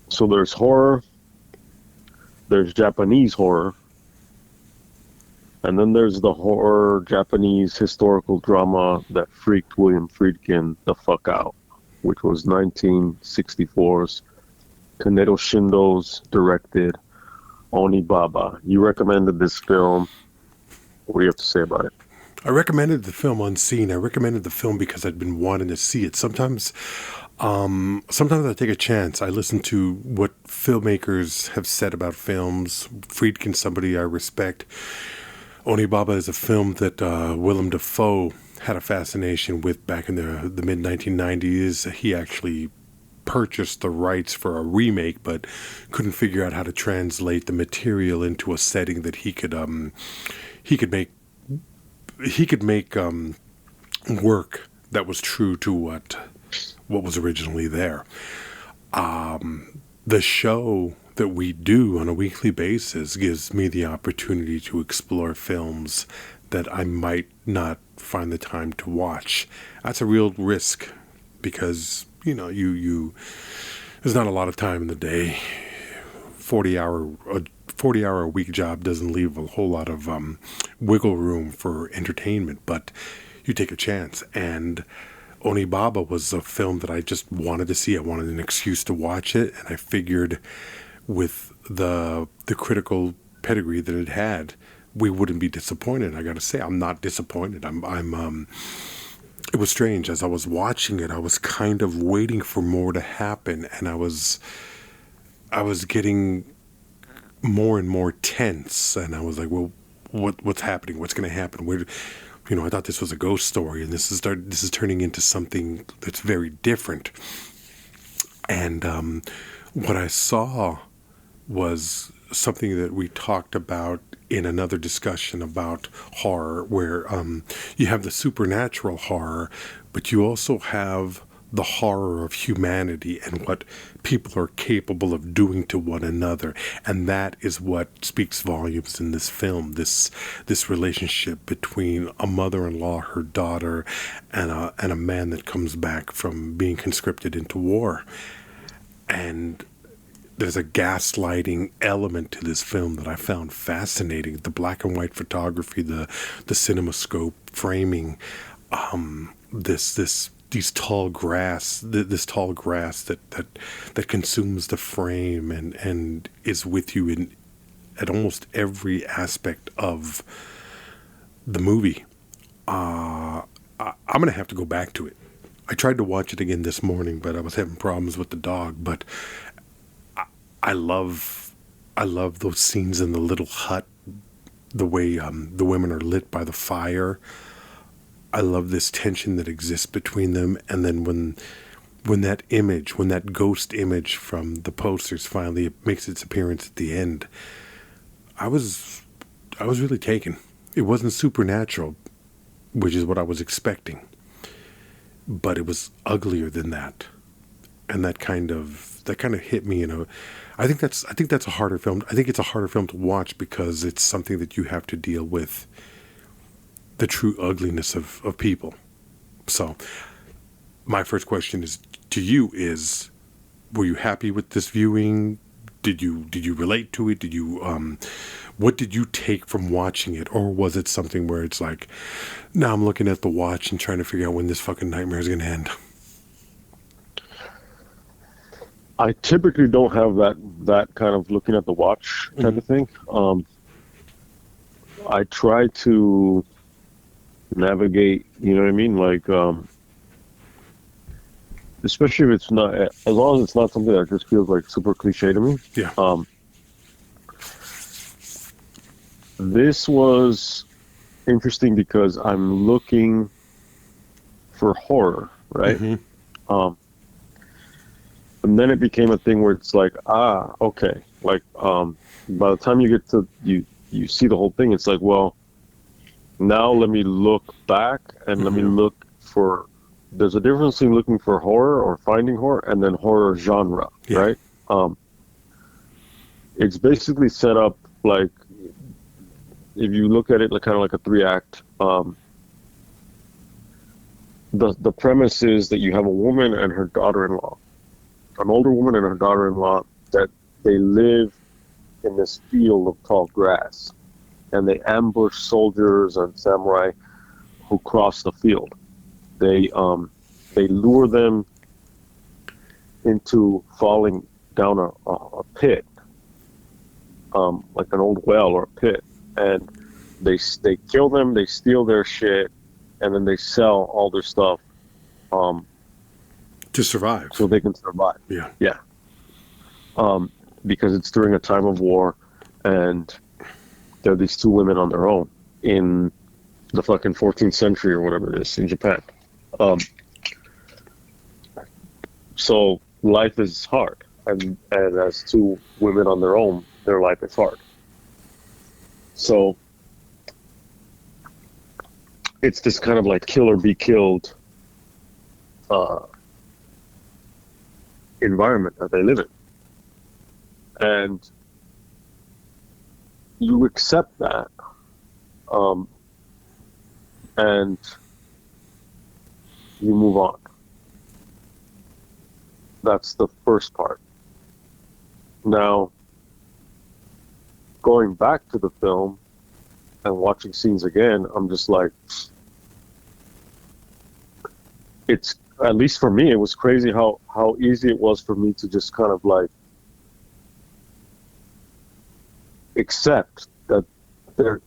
So there's horror, there's Japanese horror, and then there's the horror Japanese historical drama that freaked William Friedkin the fuck out, which was 1964's Kaneto Shindo's directed Onibaba. You recommended this film. What do you have to say about it? I recommended the film unseen. I recommended the film because I'd been wanting to see it. Sometimes I take a chance. I listen to what filmmakers have said about films. Friedkin's somebody I respect. Onibaba is a film that Willem Dafoe had a fascination with back in the mid-1990s. He actually purchased the rights for a remake, but couldn't figure out how to translate the material into a setting that he could make work that was true to what was originally there. The show that we do on a weekly basis gives me the opportunity to explore films that I might not find the time to watch. That's a real risk because, you there's not a lot of time in the day. 40-hour a week job doesn't leave a whole lot of wiggle room for entertainment, but you take a chance. And Onibaba was a film that I just wanted to see. I wanted an excuse to watch it, and I figured with the critical pedigree that it had, we wouldn't be disappointed. I got to say, I'm not disappointed. It was strange. As I was watching it, I was kind of waiting for more to happen, and I was getting more and more tense, and I was like, well, what's happening? What's going to happen? I thought this was a ghost story, and this is turning into something that's very different. And what I saw was something that we talked about in another discussion about horror, where you have the supernatural horror, but you also have the horror of humanity and what people are capable of doing to one another. And that is what speaks volumes in this film, this relationship between a mother-in-law, her daughter, and a man that comes back from being conscripted into war. And there's a gaslighting element to this film that I found fascinating. The black and white photography, the cinemascope framing, this tall grass that consumes the frame and is with you at almost every aspect of the movie. I'm gonna have to go back to it. I tried to watch it again this morning, but I was having problems with the dog. But I love those scenes in the little hut, the way the women are lit by the fire. I love this tension that exists between them, and then when that ghost image from the posters finally makes its appearance at the end, I was really taken. It wasn't supernatural, which is what I was expecting, but it was uglier than that, and that kind of hit me I think that's a harder film. I think it's a harder film to watch because it's something that you have to deal with the true ugliness of people. So my first question to you is, were you happy with this viewing? Did you relate to it? What did you take from watching it? Or was it something where it's like, now I'm looking at the watch and trying to figure out when this fucking nightmare is going to end? I typically don't have that kind of looking at the watch type of thing. I try to navigate, you know what I mean? Like, especially if it's not, as long as it's not something that just feels like super cliche to me. Yeah. This was interesting because I'm looking for horror, right? Mm-hmm. And then it became a thing where it's like, okay. Like, by the time you get to, you see the whole thing, it's like, well, now let me look back and let me look for, there's a difference between looking for horror or finding horror and then horror genre, right? It's basically set up like, if you look at it like kind of like a 3-act, the premise is that you have a woman and her daughter-in-law, an older woman and her daughter-in-law that they live in this field of tall grass, and they ambush soldiers and samurai who cross the field. They lure them into falling down a pit, like an old well or a pit, and they kill them. They steal their shit, and then they sell all their stuff to survive, so they can survive. Yeah. Because it's during a time of war, and there are these two women on their own in the fucking 14th century or whatever it is in Japan. So life is hard, and as two women on their own, their life is hard. So it's this kind of like kill or be killed environment that they live in. And you accept that, and you move on. That's the first part. Now, going back to the film and watching scenes again, I'm just like, it's, at least for me, it was crazy how easy it was for me to just kind of like accept that they're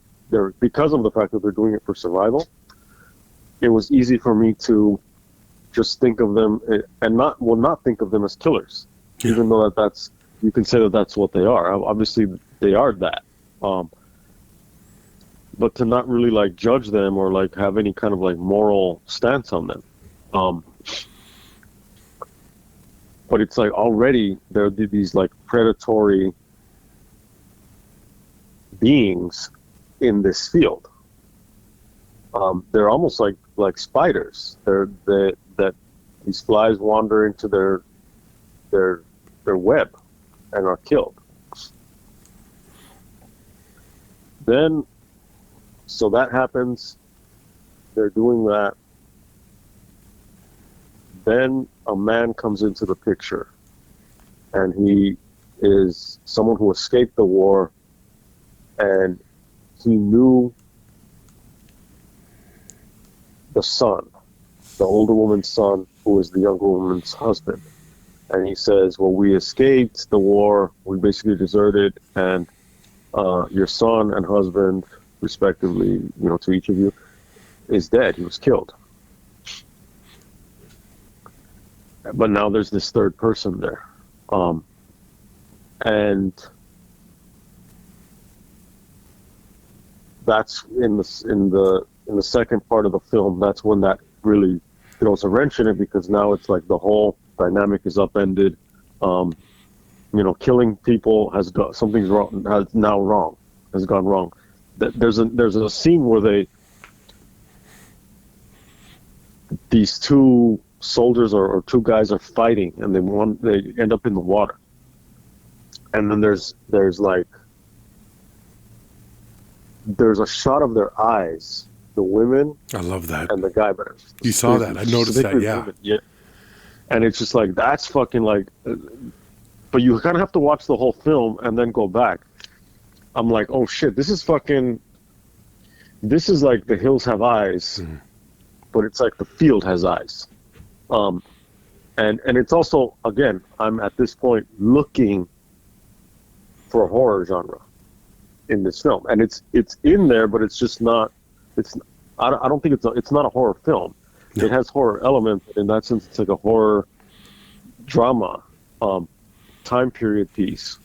because of the fact that they're doing it for survival. It was easy for me to just think of them and not think of them as killers, even though that's, you can say that that's what they are. Obviously, they are that. But to not really like judge them or like have any kind of like moral stance on them. But it's like already there are these like predatory beings in this field. They're almost like spiders. That these flies wander into their web and are killed. Then, so that happens. They're doing that. Then a man comes into the picture, and he is someone who escaped the war, and he knew the son, the older woman's son, who is the younger woman's husband. And he says, well, we escaped the war, we basically deserted, and your son and husband, respectively, to each of you, is dead. He was killed. But now there's this third person there. And that's in the second part of the film. That's when that really throws a wrench in it, because now it's like the whole dynamic is upended. Killing people has got something's wrong. Has gone wrong. There's a scene where these two soldiers or two guys are fighting, and they end up in the water. And then there's a shot of their eyes, the women. I love that. And the guy. But you saw that? I noticed that. Yeah. Women, yeah. And it's just like, that's fucking like. But you kind of have to watch the whole film and then go back. I'm like, oh shit, this is like The Hills Have Eyes, but it's like the field has eyes. And it's also, again, I'm at this point looking for a horror genre in this film, and it's in there, but it's just not. I don't think it's not a horror film. No. It has horror elements, but in that sense, it's like a horror drama, time period piece.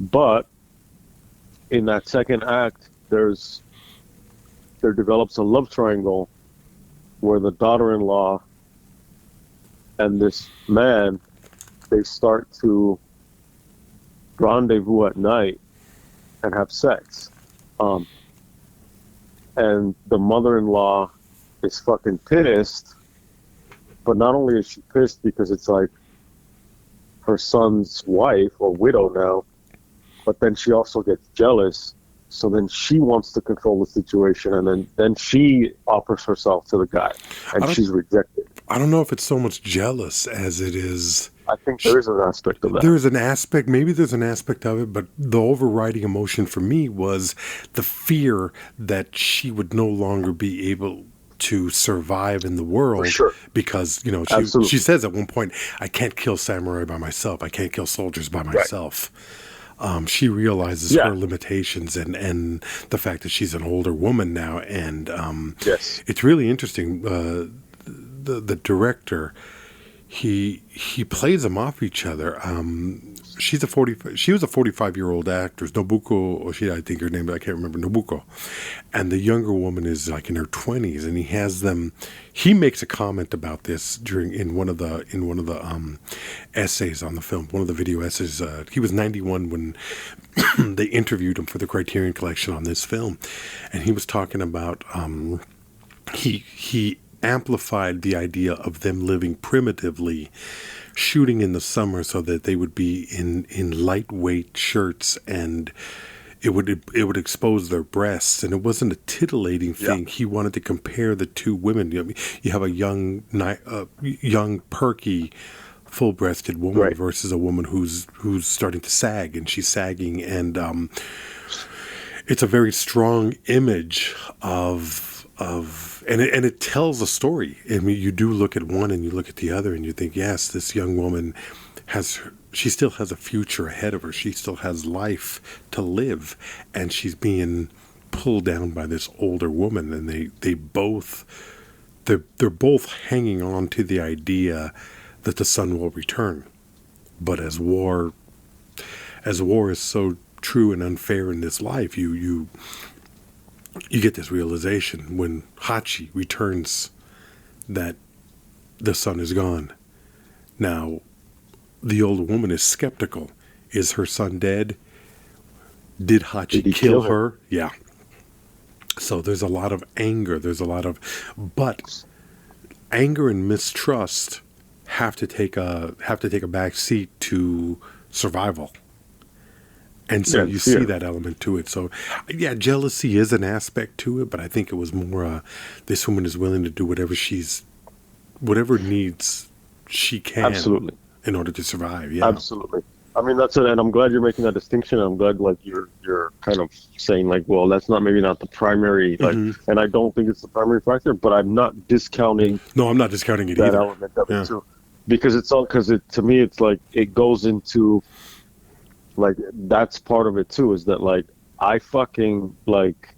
But in that second act, there develops a love triangle where the daughter-in-law and this man, they start to rendezvous at night and have sex. And the mother-in-law is fucking pissed, but not only is she pissed because it's like her son's wife or widow now, but then she also gets jealous. So then she wants to control the situation, and then she offers herself to the guy, and she's rejected. I don't know if it's so much jealous as it is I think there is an aspect of that. There's an aspect, maybe there's an aspect of it, but the overriding emotion for me was the fear that she would no longer be able to survive in the world. For sure. Because, you know, she says at one point, I can't kill samurai by myself. I can't kill soldiers by myself. Right. She realizes her limitations and the fact that she's an older woman now. And it's really interesting. The director, he plays them off each other. She was a 45-year-old actress, Nobuko Oshida, I think her name, but I can't remember, Nobuko. And the younger woman is like in her 20s, and he makes a comment about this in one of the essays on the film, one of the video essays. He was 91 when they interviewed him for the Criterion Collection on this film, and he was talking about he amplified the idea of them living primitively, shooting in the summer so that they would be in lightweight shirts, and it would expose their breasts, and it wasn't a tittillating thing. He wanted to compare the two women. You have a young perky, full-breasted woman versus a woman who's starting to sag, and she's sagging, and it's a very strong image and it tells a story. I mean, you do look at one and you look at the other and you think, yes, this young woman she still has a future ahead of her. She still has life to live, and she's being pulled down by this older woman, and they're both hanging on to the idea that the sun will return. But as war is so true and unfair in this life, you get this realization when Hachi returns that the sun is gone. Now, the old woman is skeptical. Is her son dead? Did Hachi kill her? Yeah. So there's a lot of anger. But anger and mistrust have to take a back seat to survival. And so you see that element to it. So, yeah, jealousy is an aspect to it, but I think it was more this woman is willing to do whatever needs she can in order to survive. Yeah, absolutely. I mean, that's it, and I'm glad you're making that distinction. I'm glad, like, you're kind of saying, like, well, that's maybe not the primary, like, and I don't think it's the primary factor, but I'm not discounting. No, I'm not discounting it that either. Element of it too, because to me, it's like it goes into. Like, that's part of it, too, is that, like, I fucking, like,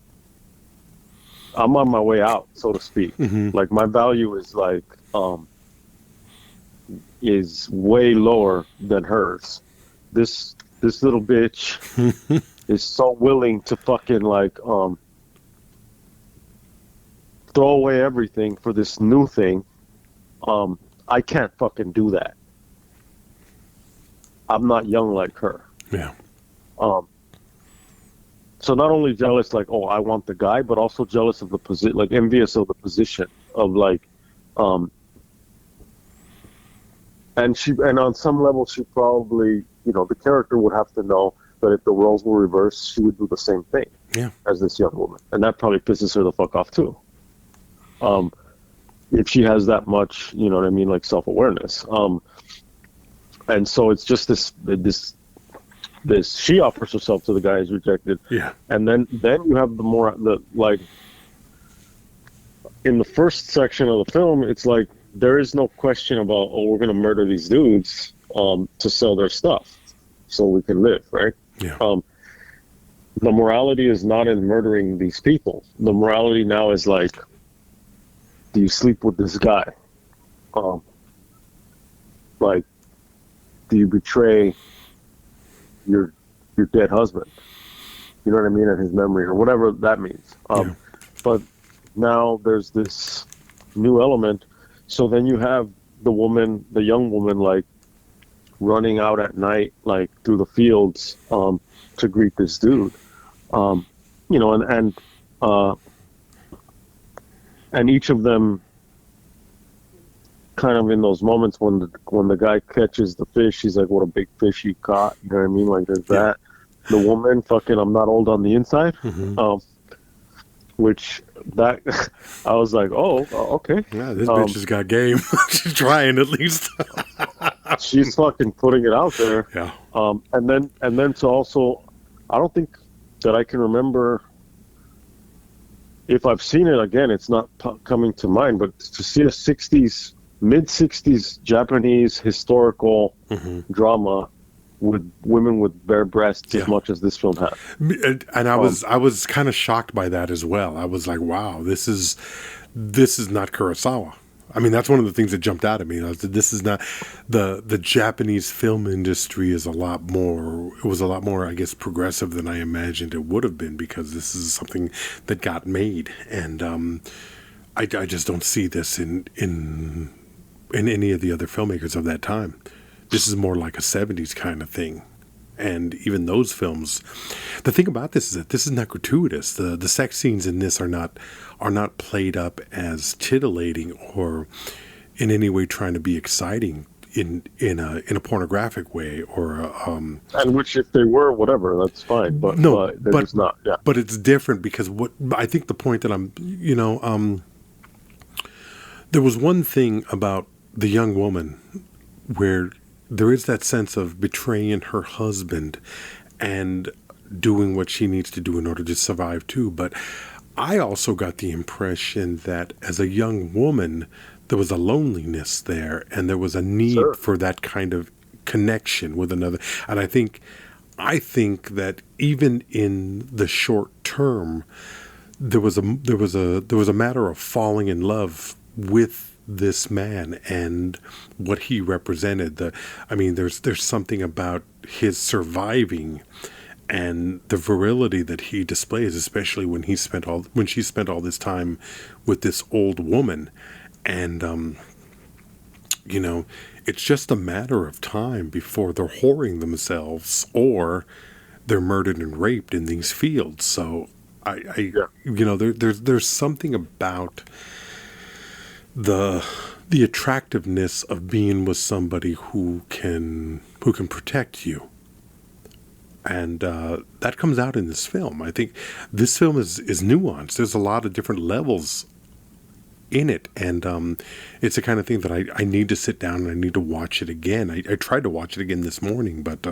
I'm on my way out, so to speak. Like, my value is, like, is way lower than hers. This little bitch is so willing to fucking, like, throw away everything for this new thing. I can't fucking do that. I'm not young like her. Yeah. So not only jealous, like, oh, I want the guy, but also jealous of the position, like envious of the position of, like, and on some level she probably, the character would have to know that if the roles were reversed, she would do the same thing as this young woman, and that probably pisses her the fuck off too. If she has that much, you know what I mean, like self-awareness. And so it's just this she offers herself to the guy who's rejected. Yeah. And then you have like in the first section of the film, it's like there is no question about, oh, we're gonna murder these dudes to sell their stuff so we can live, right? Yeah. The morality is not in murdering these people. The morality now is like, do you sleep with this guy? Like, do you betray your dead husband? You know what I mean? And his memory, or whatever that means. But now there's this new element. So then you have the young woman, like, running out at night, like, through the fields to greet this dude. And each of them kind of in those moments when the guy catches the fish, he's like, what a big fish you caught. You know what I mean? Like, there's that. The woman, fucking, I'm not old on the inside. Which that I was like, oh, okay. Yeah, this bitch has got game. She's trying at least. she's fucking putting it out there. Yeah. And then to also, I don't think that I can remember if I've seen it again. It's not coming to mind, but to see a mid 60s Japanese historical drama with women with bare breasts as much as this film had. And I was kind of shocked by that as well. I was like, wow, this is not Kurosawa. I mean, that's one of the things that jumped out at me. This is not the Japanese film industry is a lot more, I guess, progressive than I imagined it would have been, because this is something that got made. And I just don't see this in any of the other filmmakers of that time. This is more like a 70s kind of thing. And even those films, the thing about this is that this is not gratuitous. The sex scenes in this are not played up as titillating or in any way trying to be exciting in a pornographic way or and which, if they were, whatever, that's fine. But no, but it's not. Yeah. But it's different because what I think the point that I'm, there was one thing about the young woman where there is that sense of betraying her husband and doing what she needs to do in order to survive too. But I also got the impression that as a young woman, there was a loneliness there and there was a need for that kind of connection with another. And I think that even in the short term, there was a matter of falling in love with this man and what he represented. There's something about his surviving and the virility that he displays, especially when she spent all this time with this old woman. And it's just a matter of time before they're whoring themselves or they're murdered and raped in these fields. So there's something about the attractiveness of being with somebody who can protect you, and that comes out in this film. I think this film is nuanced. There's a lot of different levels in it, and it's the kind of thing that I need to sit down and I need to watch it again. I tried to watch it again this morning, but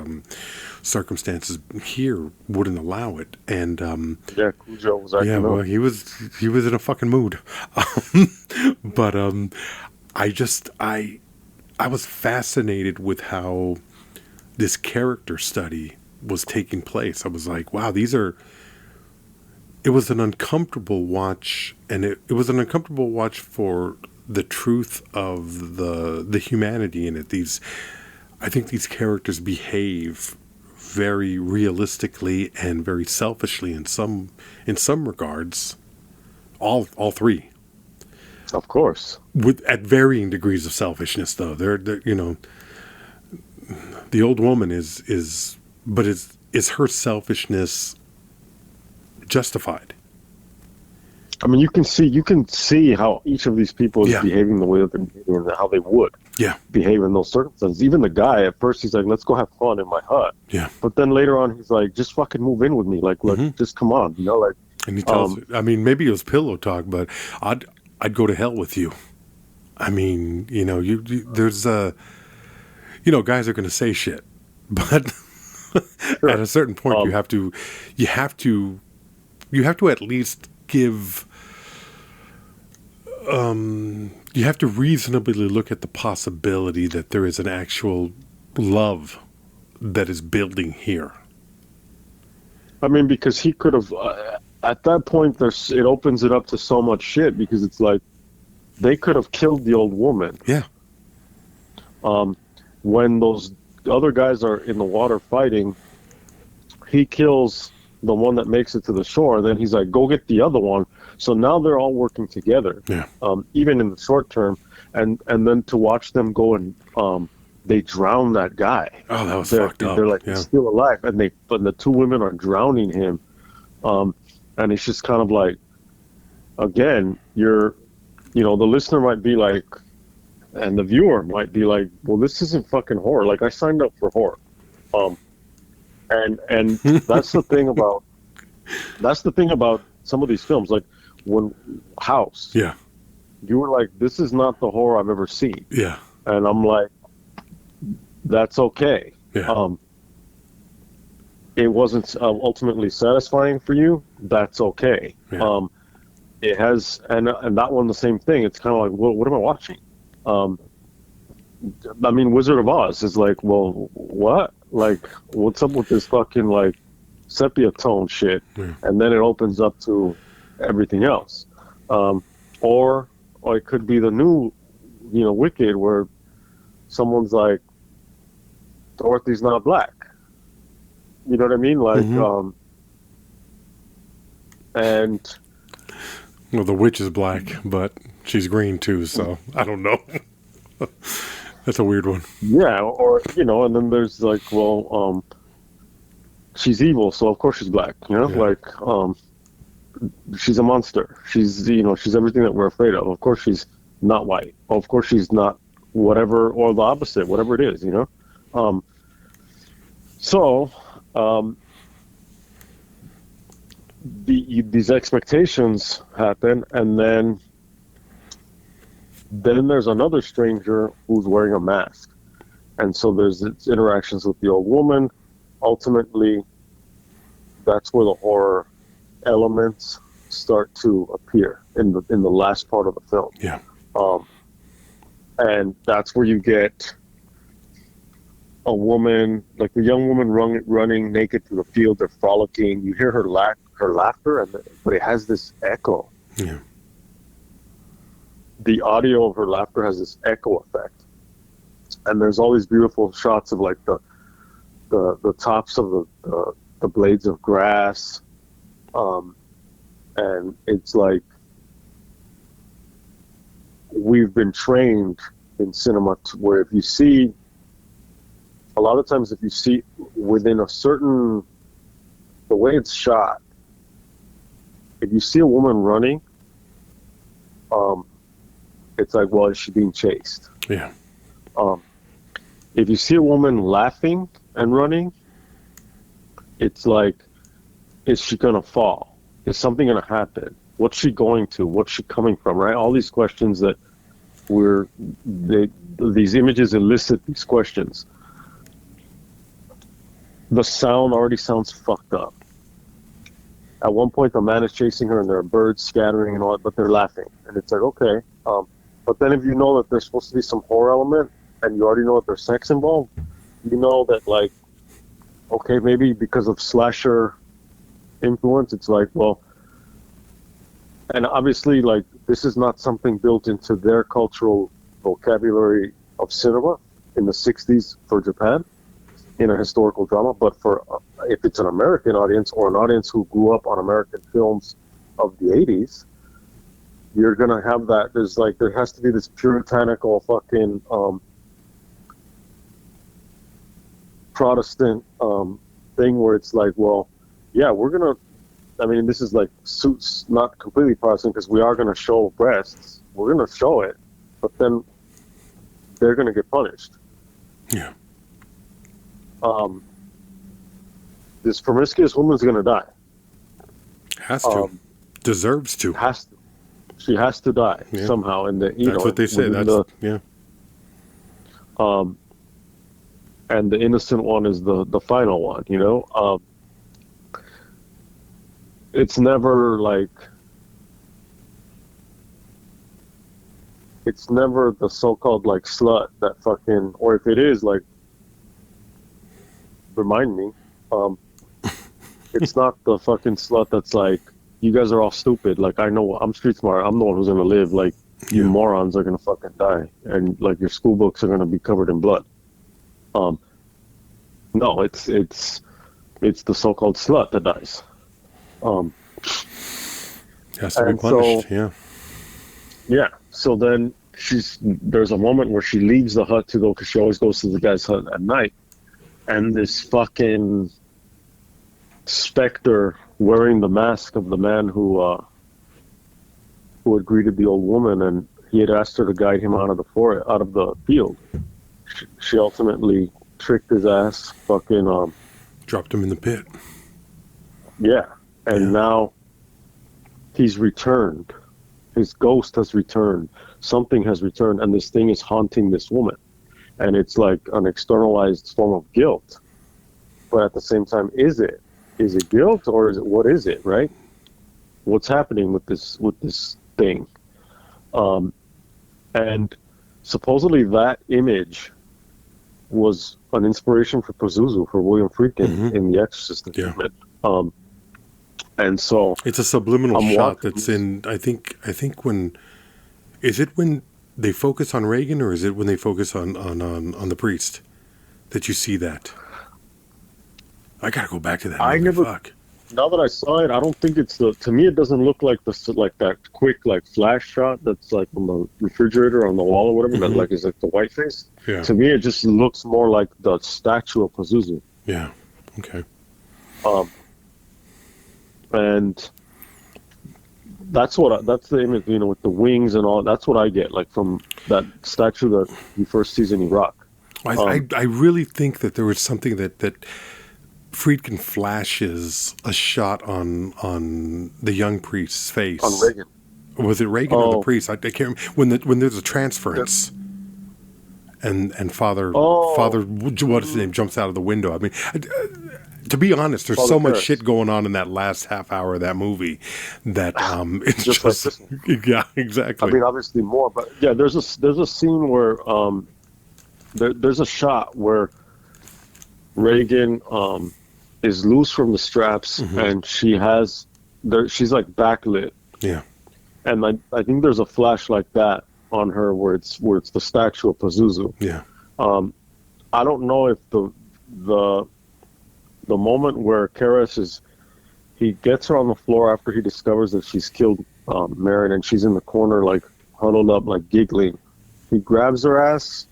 circumstances here wouldn't allow it. And Cujo was acting up. Well, he was in a fucking mood. But I was fascinated with how this character study was taking place. I was like, wow, it was an uncomfortable watch, and it was an uncomfortable watch for the truth of the humanity in it. I think these characters behave very realistically and very selfishly in some regards. All three, of course, at varying degrees of selfishness. Though they're the old woman is her selfishness justified? I mean, you can see how each of these people is behaving the way that they're behaving and how they would behave in those circumstances. Even the guy, at first, he's like, let's go have fun in my hut. Yeah. But then later on, he's like, just fucking move in with me. Like, just come on, like. And he tells, maybe it was pillow talk, but I'd go to hell with you. I mean, there's guys are going to say shit, but at a certain point, you have to at least give. You have to reasonably look at the possibility that there is an actual love that is building here. I mean, because he could have, at that point, it opens it up to so much shit, because it's like, they could have killed the old woman. Yeah. When those other guys are in the water fighting, he kills the one that makes it to the shore. Then he's like, go get the other one. So now they're all working together, even in the short term. And then to watch them go and they drown that guy. Oh, that was fucked up. They're like, he's still alive. But the two women are drowning him. And it's just kind of like, again, the listener might be like, and the viewer might be like, well, this isn't fucking horror. Like, I signed up for horror. And that's the thing about some of these films. Like, when House. Yeah. You were like, this is not the horror I've ever seen. Yeah. And I'm like, that's okay. Yeah. It wasn't ultimately satisfying for you. That's okay. Yeah. It has, and that one the same thing. It's kind of like, well, what am I watching? I mean, Wizard of Oz is like, well, what? Like, what's up with this fucking like sepia tone shit? Yeah. And then it opens up to everything else. Or it could be the new, Wicked, where someone's like, Dorothy's not black. You know what I mean? Like, and Well, the witch is black, but she's green too, so I don't know. That's a weird one. yeah, or and then there's like, well, she's evil, so of course she's black. Yeah. Like, she's a monster. She's she's everything that we're afraid of. Of course she's not white. Of course she's not whatever, or the opposite, whatever it is. So. These expectations happen, and then there's another stranger who's wearing a mask, and so there's interactions with the old woman. Ultimately, that's where the horror elements start to appear in the last part of the film. Yeah. And that's where you get a woman, like the young woman running naked through the field. They're frolicking. You hear her laughter, but it has this echo. Yeah. The audio of her laughter has this echo effect, and there's all these beautiful shots of like the tops of the blades of grass, and it's like we've been trained in cinema where if you see, a lot of times if you see within a certain, the way it's shot, if you see a woman running, it's like, well, is she being chased? Yeah. If you see a woman laughing and running, it's like, is she going to fall? Is something going to happen? What's she going to? What's she coming from, right? All these questions that these images elicit these questions. The sound already sounds fucked up. At one point, the man is chasing her, and there are birds scattering and all that, but they're laughing. And it's like, okay. But then if you know that there's supposed to be some horror element, and you already know that there's sex involved, you know that, like, okay, maybe because of slasher influence, it's like, well, and obviously, like, this is not something built into their cultural vocabulary of cinema in the 60s for Japan, in a historical drama, but for if it's an American audience or an audience who grew up on American films of the 80s, you're gonna have that. There has to be this puritanical fucking Protestant thing where it's like, well, yeah, we're gonna. I mean, this is like suits not completely Protestant because we are gonna show breasts. We're gonna show it, but then they're gonna get punished. Yeah. This promiscuous woman's gonna die. Has to. Deserves to. Has to. She has to die somehow. And that's what they say. Yeah. And the innocent one is the final one. It's never like. It's never the so-called like slut that fucking, or if it is, like, remind me. It's not the fucking slut that's like, you guys are all stupid. Like, I know, I'm street smart. I'm the one who's gonna live. Like, you morons are gonna fucking die, and like your school books are gonna be covered in blood. No, it's the so-called slut that dies. Has to be punished. Yeah. So then there's a moment where she leaves the hut to go, because she always goes to the guy's hut at night, and this fucking specter wearing the mask of the man who had greeted the old woman, and he had asked her to guide him out of the field. She ultimately tricked his ass, fucking dropped him in the pit. Yeah, and now he's returned. His ghost has returned. Something has returned, and this thing is haunting this woman. and it's like an externalized form of guilt. But at the same time, is it guilt, or what is it, right? What's happening with this thing? And supposedly that image was an inspiration for Pazuzu, for William Friedkin in The Exorcist. Yeah. And so it's a subliminal shot that's in. I think when they focus on Reagan, or is it when they focus on the priest that you see that? I gotta go back to that. Fuck. Now that I saw it, I don't think it's to me, it doesn't look like that quick, like, flash shot that's like on the refrigerator on the wall or whatever, that like is like the white face. Yeah. To me, it just looks more like the statue of Pazuzu. Yeah. Okay. And that's the image, with the wings and all. That's what I get, like, from that statue that he first sees in Iraq. I really think that there was something that Friedkin flashes a shot on the young priest's face. On Reagan. Was it Reagan or the priest? I can't remember. When there's a transference, and Father what is his name, jumps out of the window. I mean, to be honest, there's so much shit going on in that last half hour of that movie that it's just like yeah, exactly. I mean, obviously more, but yeah, there's a scene where there's a shot where Reagan is loose from the straps, and she's like backlit. Yeah. And I think there's a flash like that on her where it's the statue of Pazuzu. Yeah. I don't know if the moment where Karras he gets her on the floor after he discovers that she's killed Marin, and she's in the corner, like, huddled up, like, giggling. He grabs her ass,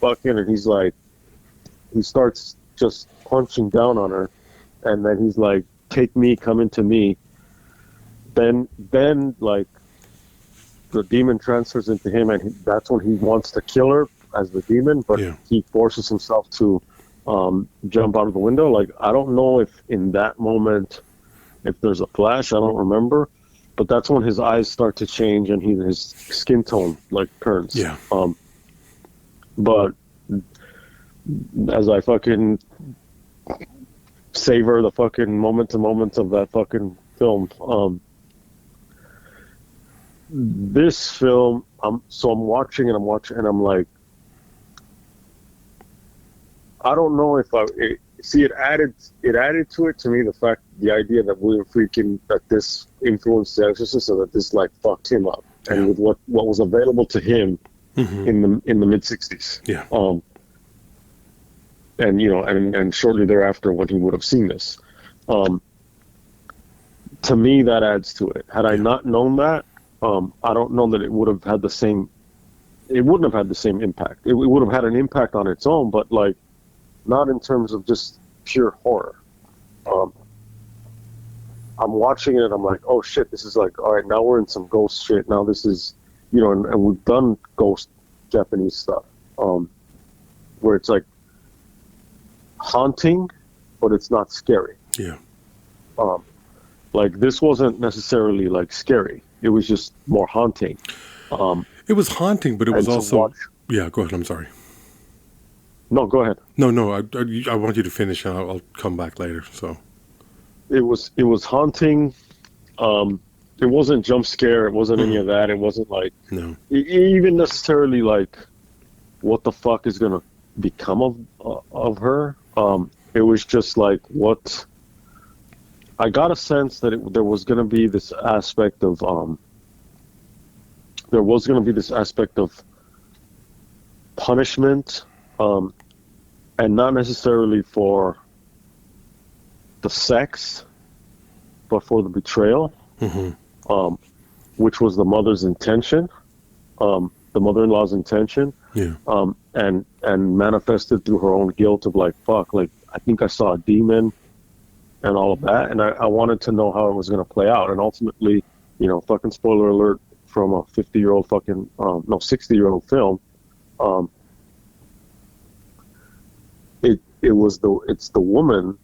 fucking, and he starts just punching down on her, and then he's like, "Take me, come into me." Then like, the demon transfers into him, and that's when he wants to kill her as the demon, but he forces himself to jump out of the window. Like, I don't know if in that moment, if there's a flash, I don't remember, but that's when his eyes start to change and his skin tone, like, turns. Yeah. But as I fucking savor the fucking moment to moment of that fucking film, this film, I'm watching and I'm like, I don't know if it added to it, to me, the idea that William Friedkin, that this influenced The Exorcist, and that this, like, fucked him up, and with what was available to him in the mid '60s. Yeah. And and shortly thereafter when he would have seen this, to me, that adds to it. Had I not known that, I don't know that it would have had the same. It wouldn't have had the same impact. It would have had an impact on its own, but, like, not in terms of just pure horror. I'm watching it, I'm like, oh shit, this is like, all right, now we're in some ghost shit. Now this is, and we've done ghost Japanese stuff, where it's like haunting, but it's not scary. Yeah. Like, this wasn't necessarily, like, scary. It was just more haunting. It was haunting, but it was also... Yeah, go ahead, I'm sorry. No, go ahead. No, I want you to finish, and I'll come back later, so... It was haunting. It wasn't jump scare. It wasn't any of that. It wasn't like... No. Even necessarily, like, what the fuck is going to become of her. It was just like, what... I got a sense that there was going to be this aspect of... there was going to be this aspect of punishment, and not necessarily for the sex, but for the betrayal, which was the mother's intention, the mother-in-law's intention, and manifested through her own guilt of, like, fuck, like, I think I saw a demon and all of that, and I wanted to know how it was going to play out, and ultimately, fucking spoiler alert from a 50-year-old fucking, 60-year-old film, it's the woman.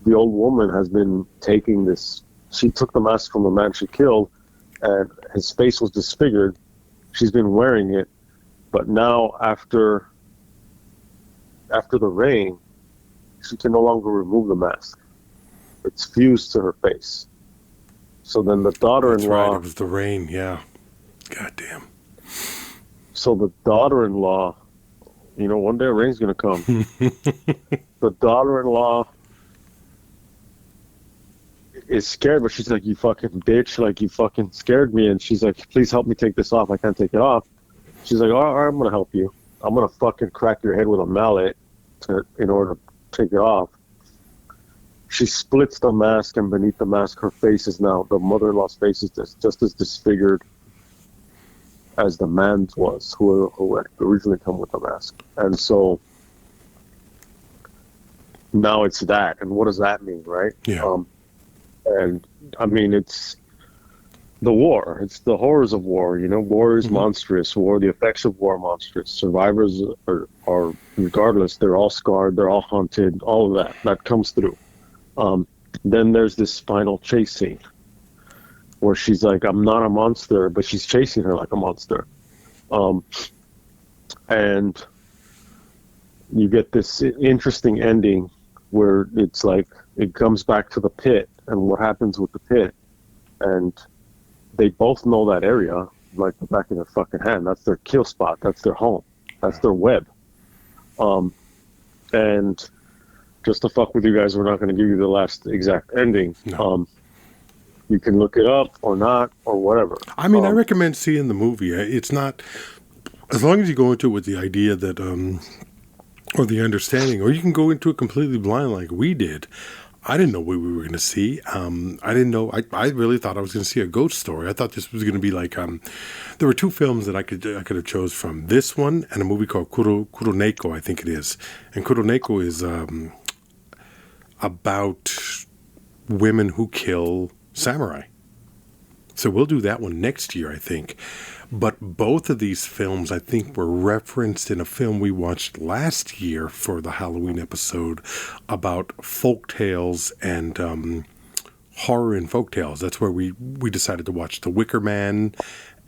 The old woman has been taking this. She took the mask from the man she killed, and his face was disfigured. She's been wearing it, But now after the rain, she can no longer remove the mask. It's fused to her face. So then the daughter-in-law... That's right, it was the rain, yeah. Goddamn. So the daughter-in-law, one day rain's going to come. The daughter-in-law is scared, but she's like, you fucking bitch, like, you fucking scared me. And she's like, please help me take this off. I can't take it off. She's like, all right, I'm going to help you. I'm going to fucking crack your head with a mallet in order to take it off. She splits the mask, and beneath the mask, her face is now, the mother-in-law's face is just as disfigured as the man's was, who had originally come with the mask. And so now it's that. And what does that mean, right? Yeah. And I mean, it's the war. It's the horrors of war. War is monstrous. War, the effects of war are monstrous. Survivors are regardless, they're all scarred, they're all haunted, all of that comes through. Then there's this final chase scene where she's like, I'm not a monster, but she's chasing her like a monster. And you get this interesting ending where it's like, it comes back to the pit and what happens with the pit. And they both know that area like the back of their fucking hand. That's their kill spot. That's their home. That's their web. And just to fuck with you guys, we're not going to give you the last exact ending. No. You can look it up or not or whatever. I mean, I recommend seeing the movie. It's not, as long as you go into it with the idea that, or the understanding, or you can go into it completely blind like we did. I didn't know what we were going to see. I didn't know. I really thought I was going to see a ghost story. I thought this was going to be like. There were two films that I could have chose from. This one and a movie called Kuroneko, I think it is. And Kuroneko is about women who kill samurai. So we'll do that one next year, I think. But both of these films, I think, were referenced in a film we watched last year for the Halloween episode about folktales and horror in folktales. That's where we decided to watch The Wicker Man.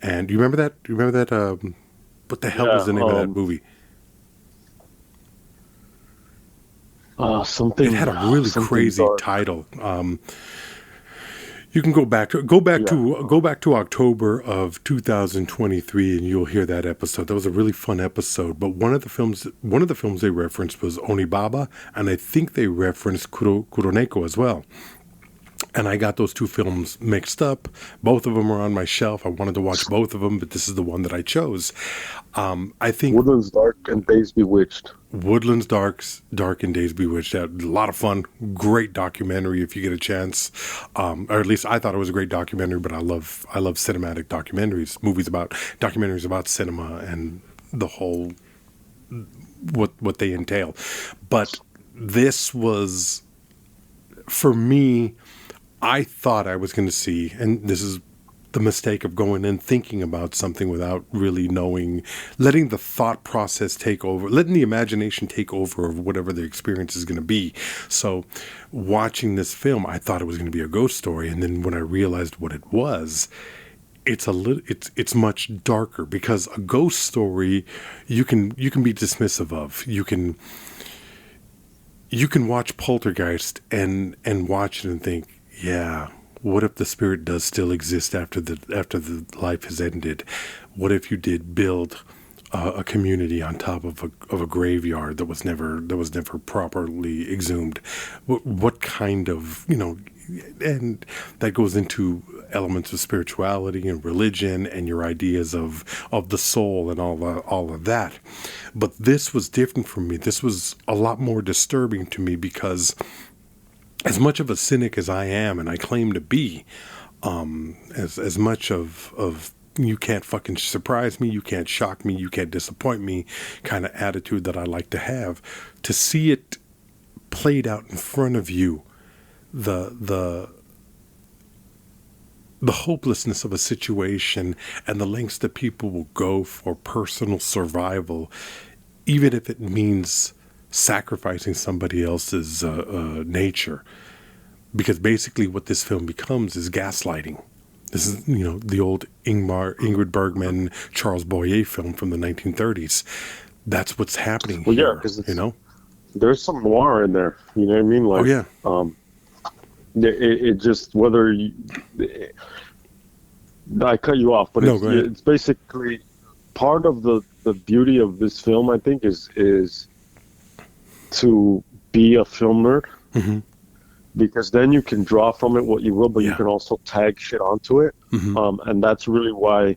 And do you remember that? Do you remember that? What the hell was the name of that movie? Something. It had a really crazy dark title. You can go back to October of 2023, and you'll hear that episode. That was a really fun episode. But one of the films they referenced was Onibaba, and I think they referenced Kuroneko as well. And I got those two films mixed up. Both of them are on my shelf. I wanted to watch both of them, but this is the one that I chose. I think Woodlands Dark and Days Bewitched. Woodlands Dark and Days Bewitched. A lot of fun. Great documentary if you get a chance. Or at least I thought it was a great documentary, but I love cinematic documentaries, documentaries about cinema and the whole, what they entail. But this was, for me, I thought I was going to see, and this is the mistake of going in thinking about something without really knowing, letting the thought process take over, letting the imagination take over of whatever the experience is going to be. So watching this film, I thought it was going to be a ghost story. And then when I realized what it was, it's much darker, because a ghost story, you can be dismissive of. You can watch Poltergeist and watch it and think, yeah, what if the spirit does still exist after the life has ended? What if you did build a community on top of a graveyard that was never properly exhumed? What kind of, and that goes into elements of spirituality and religion and your ideas of the soul and all of that. But this was different for me. This was a lot more disturbing to me, because as much of a cynic as I am, and I claim to be, as much of you can't fucking surprise me, you can't shock me, you can't disappoint me kind of attitude that I like to have, to see it played out in front of you, the hopelessness of a situation and the lengths that people will go for personal survival, even if it means sacrificing somebody else's nature. Because basically what this film becomes is gaslighting. This is, the old Ingrid Bergman, Charles Boyer film from the 1930s. That's what's happening well, here, yeah, because there's some noir in there. You know what I mean? Like, it just, whether you... I cut you off, but it's basically part of the beauty of this film, I think, is to be a film nerd. Mm-hmm. Because then you can draw from it what you will, but you can also tag shit onto it. Mm-hmm. And that's really why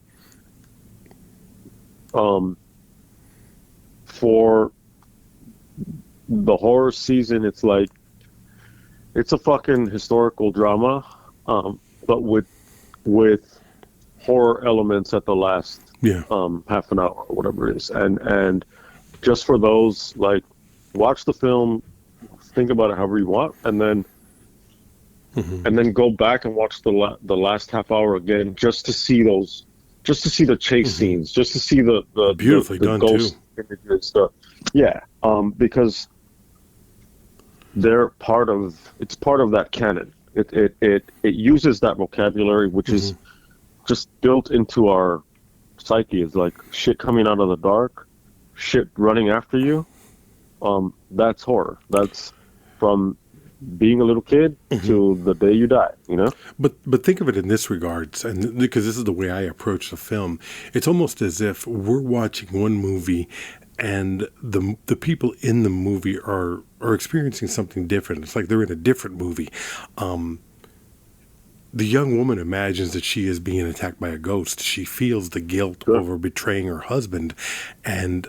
for the horror season, it's like, it's a fucking historical drama, but with horror elements at the last half an hour or whatever it is. And just for those, like, watch the film, think about it however you want, and then go back and watch the last half hour again, just to see the chase scenes, just to see the beautifully done ghost too. Images, because it's part of that canon. It uses that vocabulary, which is just built into our psyche. Is like shit coming out of the dark, shit running after you. That's horror. That's from being a little kid to the day you die, But think of it in this regards, and because this is the way I approach the film, it's almost as if we're watching one movie and the people in the movie are experiencing something different. It's like they're in a different movie. The young woman imagines that she is being attacked by a ghost. She feels the guilt over betraying her husband, and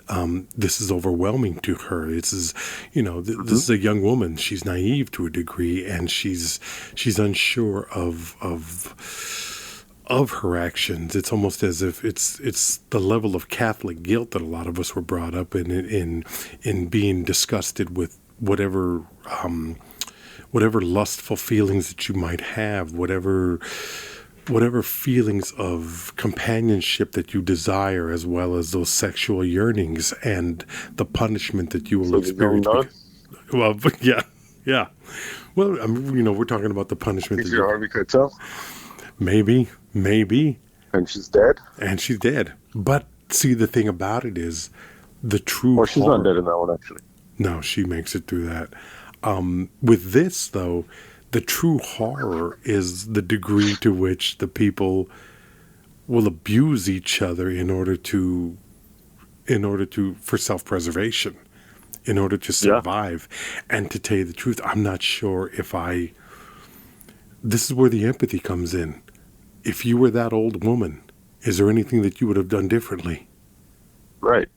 this is overwhelming to her. This is, this is a young woman. She's naive to a degree, and she's unsure of her actions. It's almost as if it's the level of Catholic guilt that a lot of us were brought up in being disgusted with whatever lustful feelings that you might have, whatever feelings of companionship that you desire, as well as those sexual yearnings and the punishment that you will experience. Well, yeah. Well, we're talking about the punishment. Is your Harvey Keitel? Maybe. And she's dead. But see, the thing about it is the true. Or she's not dead in that one, actually. No, she makes it through that. With this, though, the true horror is the degree to which the people will abuse each other in order to for self-preservation, in order to survive. And to tell you the truth, I'm not sure if this is where the empathy comes in. If you were that old woman, is there anything that you would have done differently? Right.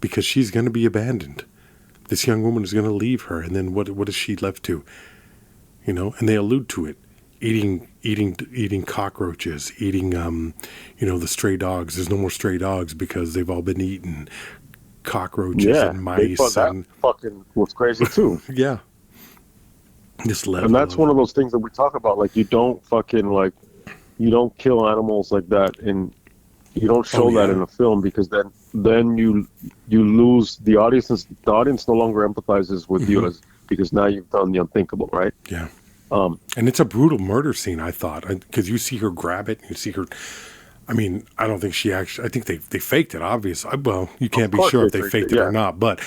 Because she's going to be abandoned. This young woman is going to leave her, and then what is she left to? And they allude to it, eating cockroaches, eating the stray dogs. There's no more stray dogs because they've all been eaten. Cockroaches and mice. That fucking was crazy too. Yeah. This level, and that's one of those things that we talk about. Like, you don't kill animals like that, and you don't show that in a film, because then you lose the audience. The audience no longer empathizes with you because now you've done the unthinkable, right? Yeah. And it's a brutal murder scene, I thought, because you see her grab it, you see her. I mean, I don't think she actually. I think they faked it. Obviously, well, you can't be sure if they faked it or not, but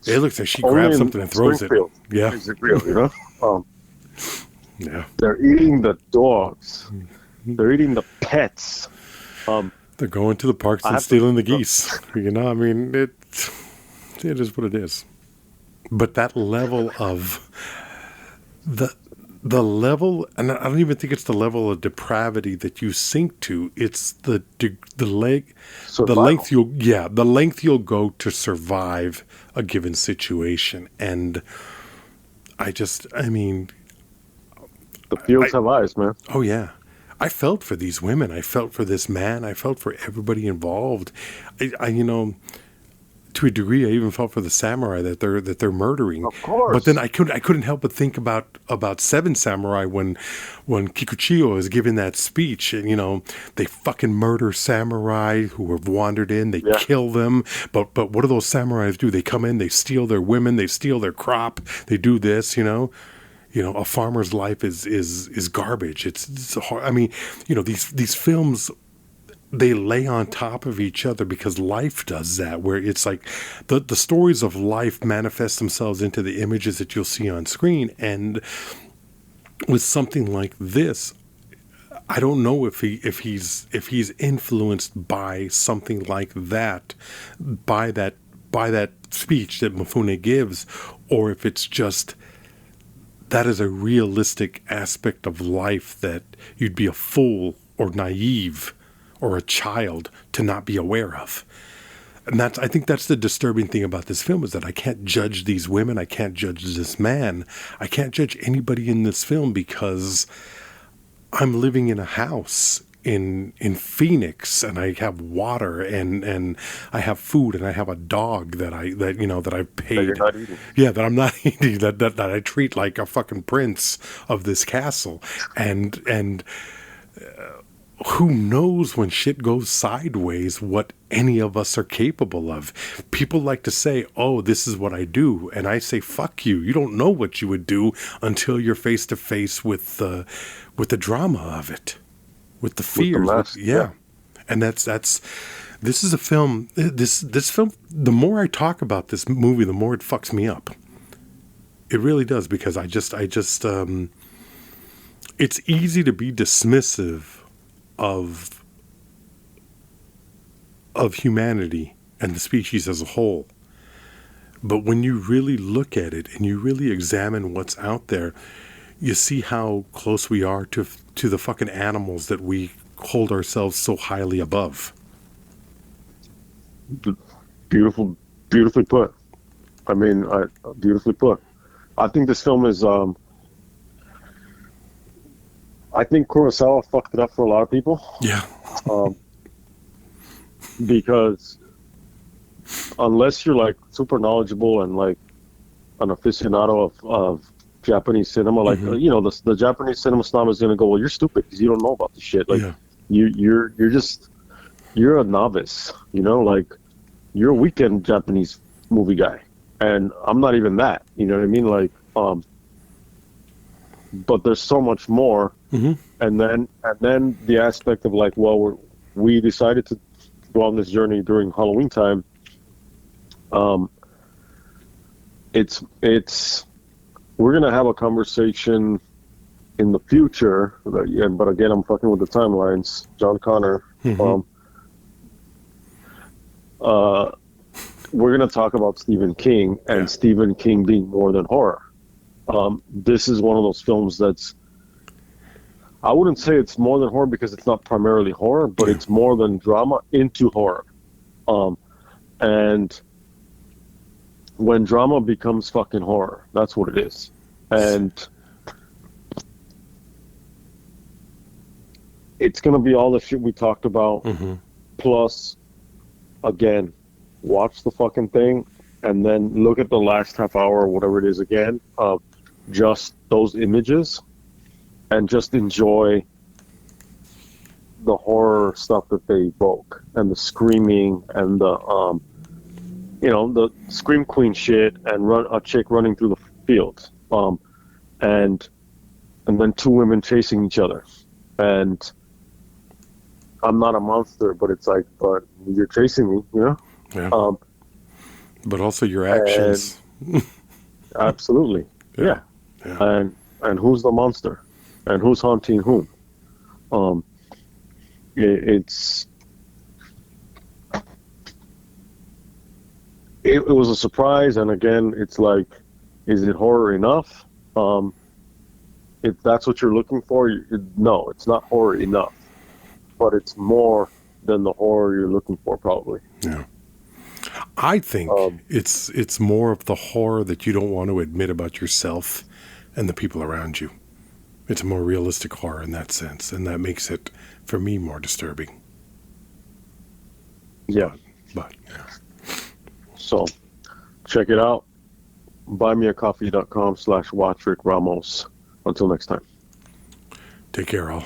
it looks like she grabs something and throws it. Yeah. Is it real? Yeah. They're eating the dogs. They're eating the pets. They're going to the parks and stealing the geese. I mean, it is what it is. But that level of the level, and I don't even think it's the level of depravity that you sink to. It's the length you'll go to survive a given situation. And I mean, the fields have eyes, man. Oh yeah. I felt for these women. I felt for this man. I felt for everybody involved. I to a degree, I even felt for the samurai that they're murdering. Of course. But then I couldn't help but think about Seven Samurai when Kikuchiyo is giving that speech, and they fucking murder samurai who have wandered in. They kill them. But what do those samurais do? They come in. They steal their women. They steal their crop. They do this. a farmer's life is garbage. It's hard. I mean, these films, they lay on top of each other because life does that, where it's like the stories of life manifest themselves into the images that you'll see on screen. And with something like this, I don't know if he's influenced by something like that, by that speech that Mifune gives, or if it's just that is a realistic aspect of life that you'd be a fool or naive or a child to not be aware of. And I think that's the disturbing thing about this film, is that I can't judge these women, I can't judge this man, I can't judge anybody in this film because I'm living in a house in Phoenix, and I have water, and I have food, and I have a dog that I've paid. That you're not eating. Yeah, that I'm not eating. That I treat like a fucking prince of this castle, and who knows when shit goes sideways what any of us are capable of. People like to say, oh, this is what I do, and I say, fuck you. You don't know what you would do until you're face to face with the drama of it, with the fears. Yeah. And that's this is a film. This film, the more I talk about this movie, the more it fucks me up. It really does, because I just it's easy to be dismissive of humanity and the species as a whole. But when you really look at it and you really examine what's out there, you see how close we are to the fucking animals that we hold ourselves so highly above. Beautifully put. I mean, beautifully put. I think this film is, I think Kurosawa fucked it up for a lot of people. Yeah. Because unless you're like super knowledgeable and like an aficionado of Japanese cinema, like the Japanese cinema snob is gonna go, well, you're stupid because you don't know about the shit. Like you're a novice, like you're a weekend Japanese movie guy, and I'm not even that. You know what I mean? Like, but there's so much more. Mm-hmm. And then the aspect of like, well, we decided to go on this journey during Halloween time. We're gonna have a conversation in the future, but again, I'm fucking with the timelines. John Connor. Mm-hmm. We're gonna talk about Stephen King and Stephen King being more than horror. This is one of those films that's, I wouldn't say it's more than horror because it's not primarily horror, but it's more than drama into horror. And when drama becomes fucking horror, that's what it is. And it's going to be all the shit we talked about. Mm-hmm. Plus, again, watch the fucking thing and then look at the last half hour or whatever it is again of just those images and just enjoy the horror stuff that they evoke and the screaming and the the scream queen shit and a chick running through the fields and then two women chasing each other, and I'm not a monster, but it's like, but you're chasing me, yeah. But also your actions. Absolutely. Yeah. And who's the monster and who's haunting whom? It was a surprise, and again, it's like, is it horror enough? If that's what you're looking for, no, it's not horror enough, but it's more than the horror you're looking for, probably. Yeah, I think it's more of the horror that you don't want to admit about yourself and the people around you. It's a more realistic horror in that sense, and that makes it, for me, more disturbing. Yeah, but yeah. So, check it out. buymeacoffee.com/WatchRickRamos. Until next time. Take care, all.